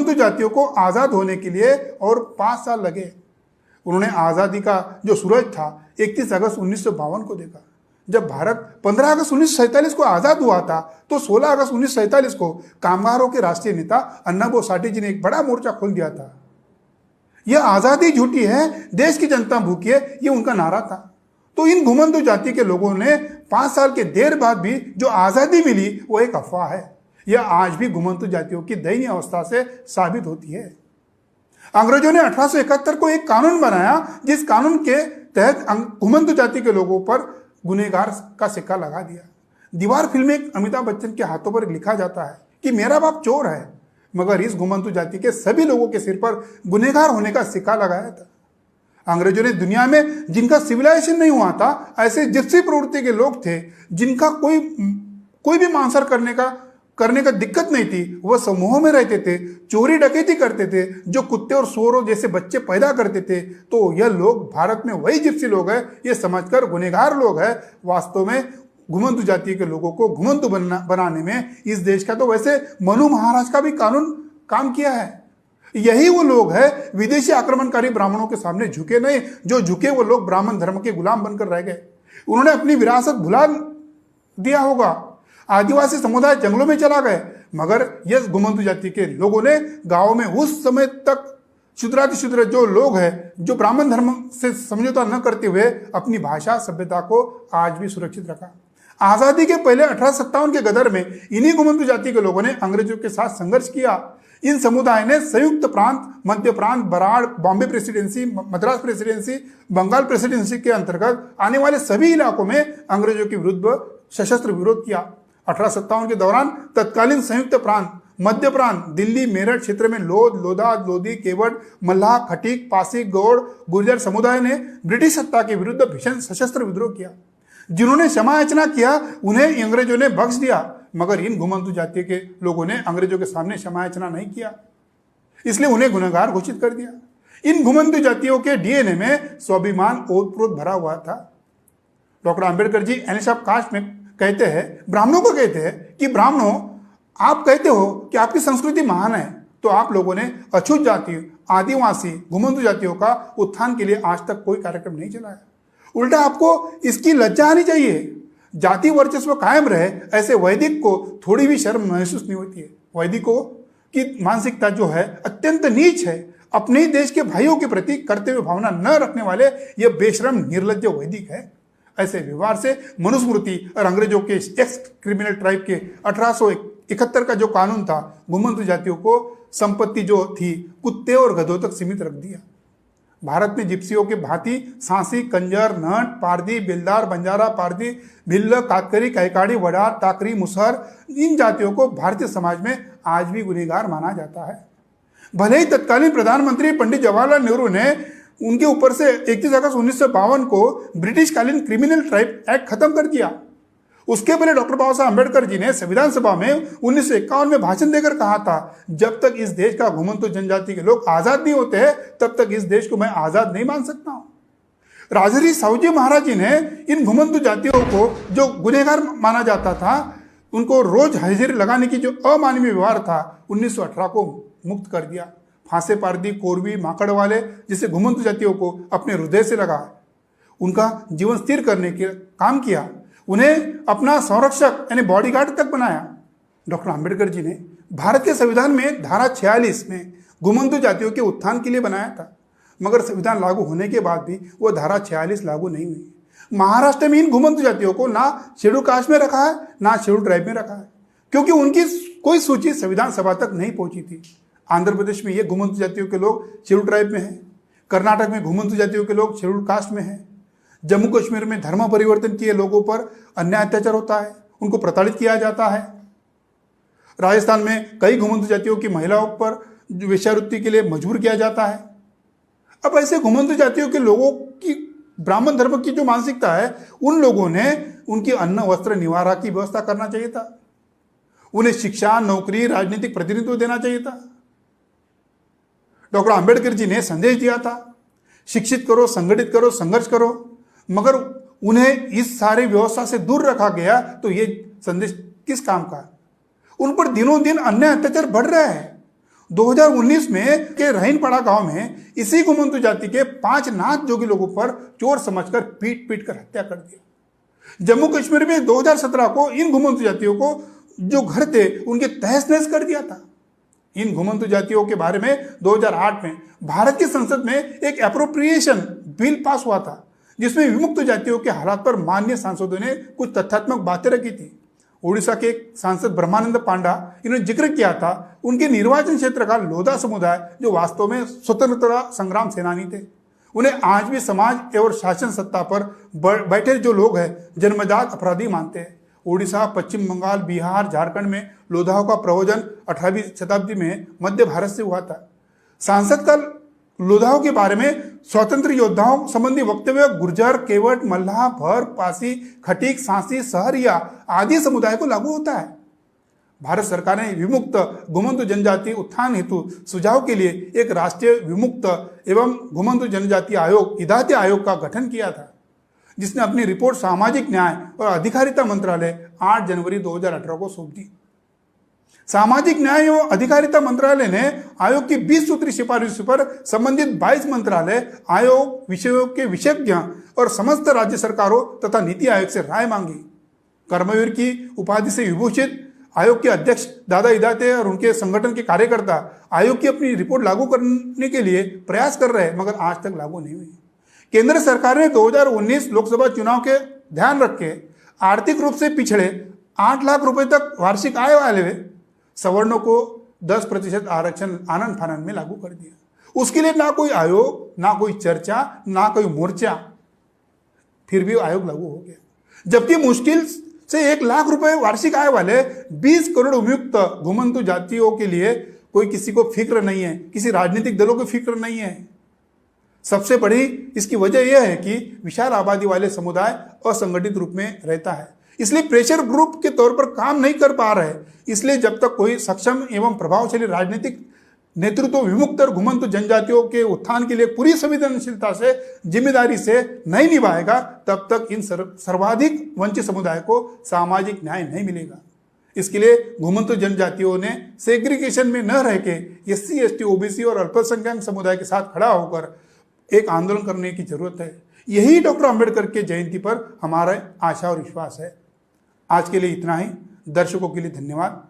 घुमंतु जातियों को आज़ाद होने के लिए और 5 साल लगे। उन्होंने आज़ादी का जो सूरज था 31 अगस्त 1952 को देखा। जब भारत 15 अगस्त 1947 को आज़ाद हुआ था तो 16 अगस्त 1947 को कामगारों के राष्ट्रीय नेता अन्ना बोसाटी जी ने एक बड़ा मोर्चा खोल दिया था। यह आज़ादी झूठी है, देश की जनता भूखी है, ये उनका नारा था। तो इन घुमंतु जाति के लोगों ने 5 साल के देर बाद भी जो आज़ादी मिली वो एक अफवाह है। यह आज भी घुमंतु जातियों की दयनीय अवस्था से साबित होती है। अंग्रेजों ने 1871 को एक कानून बनाया जिस कानून के तहत घुमंतु जाति के लोगों पर गुनहगार का सिक्का लगा दिया। दीवार फिल्म में अमिताभ बच्चन के हाथों पर लिखा जाता है कि मेरा बाप चोर है, मगर इस घुमंतु जाति के सभी लोगों के सिर पर गुनहगार होने का सिक्का लगाया था। अंग्रेजों ने दुनिया में जिनका सिविलाइजेशन नहीं हुआ था, ऐसे जिप्सी प्रवृत्ति के लोग थे जिनका कोई भी मांसाहार करने का दिक्कत नहीं थी, वह समूहों में रहते थे, चोरी डकैती करते थे, जो कुत्ते और सुअरों जैसे बच्चे पैदा करते थे। तो यह लोग भारत में वही जिप्सी लोग हैं, ये समझकर गुनहगार लोग हैं। वास्तव में घुमंतु जाति के लोगों को घुमंतु बनाने में इस देश का तो वैसे मनु महाराज का भी कानून काम किया है। यही वो लोग हैं विदेशी आक्रमणकारी ब्राह्मणों के सामने झुके नहीं, जो झुके वो लोग ब्राह्मण धर्म के गुलाम बनकर रह गए। उन्होंने अपनी विरासत भुला दिया होगा, आदिवासी समुदाय जंगलों में चला गए, मगर यह घुमंतु जाति के लोगों ने गांव में उस समय तक क्षुद्रातिक्षुद्र जो लोग हैं, जो ब्राह्मण धर्म से समझौता न करते हुए अपनी भाषा सभ्यता को आज भी सुरक्षित रखा। आज़ादी के पहले 1857 के गदर में इन्हीं घुमंतु जाति के लोगों ने अंग्रेजों के साथ संघर्ष किया। इन समुदाय ने संयुक्त प्रांत, मध्य प्रांत, Berar, Bombay presidency, Madras presidency, Bengal presidency के अंतर्गत आने वाले सभी इलाकों में अंग्रेजों के विरुद्ध सशस्त्र विरोध किया। 1857 के दौरान तत्कालीन संयुक्त प्रांत, मध्य प्रांत, दिल्ली, मेरठ क्षेत्र में लोध, लोधा, लोधी, केवट, मल्लाह, खटीक, पासी, गौड़, गुर्जर समुदाय ने ब्रिटिश सत्ता के विरुद्ध भीषण सशस्त्र विद्रोह किया। जिन्होंने क्षमा याचना किया उन्हें अंग्रेजों ने बख्श दिया, मगर इन घुमंतु जाति के लोगों ने अंग्रेजों के सामने क्षमा याचना नहीं किया, इसलिए उन्हें गुनहगार घोषित कर दिया। इन घुमंतु जातियों के डीएनए में स्वाभिमान ओतप्रोत भरा हुआ था। Doctor Ambedkar ji annihilation of caste में कहते हैं, ब्राह्मणों को कहते हैं कि ब्राह्मणों, आप कहते हो कि आपकी संस्कृति महान है, तो आप लोगों ने अछूत जाति, आदिवासी, घुमंतु जातियों का उत्थान के लिए आज तक कोई कार्यक्रम नहीं चलाया। उल्टा आपको इसकी लज्जा आनी चाहिए। जाति वर्चस्व कायम रहे, ऐसे वैदिक को थोड़ी भी शर्म महसूस नहीं होती है। वैदिकों की मानसिकता जो है अत्यंत नीच है। अपने ही देश के भाइयों के प्रति कर्तव्य भावना न रखने वाले ये बेशरम निर्लज्ज वैदिक है। ऐसे व्यवहार से मनुस्मृति और अंग्रेजों के एक्स क्रिमिनल ट्राइब के 1871 का जो कानून था, घुमंतु जातियों को संपत्ति जो थी कुत्ते और गधों तक सीमित रख दिया। भारत में जिप्सियों के भांति सांसी, कंजर, नट, पारदी, बेलदार, बंजारा, पारदी, भिल्ल, कातकरी, कैकाड़ी, वडार, टाकरी, मुसहर, इन जातियों को भारतीय समाज में आज भी गुनहगार माना जाता है। भले ही तत्कालीन प्रधानमंत्री पंडित जवाहरलाल नेहरू ने उनके ऊपर से 31 अगस्त 1952 को ब्रिटिश कालीन क्रिमिनल ट्राइब एक्ट खत्म कर दिया। उसके पहले डॉक्टर बाबा साहब अम्बेडकर जी ने संविधान सभा में 1951 में भाषण देकर कहा था, जब तक इस देश का घुमंतु जनजाति के लोग आजाद नहीं होते हैं तब तक इस देश को मैं आजाद नहीं मान सकता हूं। राजर्षि साहूजी महाराज जी ने इन घुमंतु जातियों को जो गुनहगार माना जाता था, उनको रोज हाजिरी लगाने की जो अमानवीय व्यवहार था, 1918 को मुक्त कर दिया। फांसे, पारदी, कोरवी, माकड़ वाले जैसे घुमंतु जातियों को अपने हृदय से लगा, उनका जीवन स्थिर करने के काम किया, उन्हें अपना संरक्षक यानी बॉडीगार्ड तक बनाया। डॉक्टर अंबेडकर जी ने भारत के संविधान में धारा 46 में घुमंतु जातियों के उत्थान के लिए बनाया था, मगर संविधान लागू होने के बाद भी वो धारा 46 लागू नहीं हुई। महाराष्ट्र में इन घुमंतु जातियों को ना शेड्यूल कास्ट में रखा है, ना शेड्यूल ट्राइब में रखा है, क्योंकि उनकी कोई सूची संविधान सभा तक नहीं पहुंची थी। आंध्र प्रदेश में ये घुमंतु जातियों के लोग शेड्यूल ट्राइब में हैं, कर्नाटक में घुमंतु जातियों के लोग शेड्यूल कास्ट में हैं, जम्मू कश्मीर में धर्म परिवर्तन किए लोगों पर अन्याय अत्याचार होता है, उनको प्रताड़ित किया जाता है। राजस्थान में कई घुमंतु जातियों की महिलाओं पर वेश्यावृत्ति के लिए मजबूर किया जाता है। अब ऐसे घुमंतु जातियों के लोगों की ब्राह्मण धर्म की जो मानसिकता है, उन लोगों ने उनकी अन्न, वस्त्र, निवारा की व्यवस्था करना चाहिए था। उन्हें शिक्षा, नौकरी, राजनीतिक प्रतिनिधित्व देना चाहिए था। डॉक्टर अंबेडकर जी ने संदेश दिया था, शिक्षित करो, संगठित करो, संघर्ष करो, मगर उन्हें इस सारी व्यवस्था से दूर रखा गया, तो ये संदेश किस काम का? उन पर दिनों दिन अन्याय अत्याचार बढ़ रहा है। 2019 में के रहीनपाड़ा गांव में इसी घुमंतु जाति के 5 नाथ जोगी लोगों पर चोर समझकर पीट पीट कर हत्या कर दिया। जम्मू कश्मीर में 2017 को इन घुमंतु जातियों को जो घर थे उनके तहस नहस कर दिया था। इन घुमंतु जातियों के बारे में 2008 में भारत की संसद में एक एप्रोप्रिएशन बिल पास हुआ था, जिसमें विमुक्त जातियों के हालात पर माननीय सांसदों ने कुछ तथ्यात्मक बातें रखी थी। उड़ीसा के एक सांसद ब्रह्मानंद पांडा इन्होंने जिक्र किया था उनके निर्वाचन क्षेत्र का लोधा समुदाय, जो वास्तव में स्वतंत्रता संग्राम सेनानी थे। उन्हें आज भी समाज एवं शासन सत्ता पर बैठे जो लोग हैं जन्मजात अपराधी मानते हैं। उड़ीसा, पश्चिम बंगाल, बिहार, झारखंड में लोधाओं का प्रवचन 18वीं शताब्दी में मध्य भारत से हुआ था। सांसद का लोधाओं के बारे में स्वतंत्र योद्धाओं संबंधी वक्तव्य गुर्जर, केवट, मल्लाह, भर, पासी, खटीक, सांसी, सहरिया आदि समुदाय को लागू होता है। भारत सरकार ने विमुक्त घुमंतु जनजाति उत्थान हेतु सुझाव के लिए एक राष्ट्रीय विमुक्त एवं घुमंतु जनजाति आयोग हिदायती आयोग का गठन किया था, जिसने अपनी रिपोर्ट सामाजिक न्याय और अधिकारिता मंत्रालय 8 जनवरी 2018 को सौंप दी। सामाजिक न्याय एवं अधिकारिता मंत्रालय ने आयोग की 20 सूत्री सिफारिशों पर संबंधित 22 मंत्रालय, आयोग, विषयों के विशेषज्ञ और समस्त राज्य सरकारों तथा नीति आयोग से राय मांगी। कर्मवीर की उपाधि से विभूषित आयोग के अध्यक्ष दादा इदाते और उनके संगठन के कार्यकर्ता आयोग की अपनी रिपोर्ट लागू करने के लिए प्रयास कर रहे हैं, मगर आज तक लागू नहीं हुई। केंद्र सरकार ने 2019 लोकसभा चुनाव के ध्यान रख के आर्थिक रूप से पिछड़े 8 लाख रुपए तक वार्षिक आय वाले सवर्णों को 10% आरक्षण आनन फानन में लागू कर दिया। उसके लिए ना कोई आयोग, ना कोई चर्चा, ना कोई मोर्चा, फिर भी आयोग लागू हो गया। जबकि मुश्किल से 1 लाख रुपए वार्षिक आय वाले 20 करोड़ उपयुक्त घुमंतु जातियों के लिए कोई किसी को फिक्र नहीं है, किसी राजनीतिक दलों को फिक्र नहीं है। सबसे बड़ी इसकी वजह यह है कि विशाल आबादी वाले समुदाय असंगठित रूप में रहता है, इसलिए प्रेशर ग्रुप के तौर पर काम नहीं कर पा रहे। इसलिए जब तक कोई सक्षम एवं प्रभावशाली राजनीतिक नेतृत्व विमुक्त और घुमंतु जनजातियों के उत्थान के लिए पूरी संवेदनशीलता से, जिम्मेदारी से नहीं निभाएगा, तब तक इन सर्वाधिक वंचित समुदाय को सामाजिक न्याय नहीं मिलेगा। इसके लिए घुमंतु जनजातियों ने सेग्रीगेशन में न रह के SC, ST, OBC और अल्पसंख्यक समुदाय के साथ खड़ा होकर एक आंदोलन करने की जरूरत है। यही डॉक्टर अंबेडकर के जयंती पर हमारा आशा और विश्वास है। आज के लिए इतना ही। दर्शकों के लिए धन्यवाद।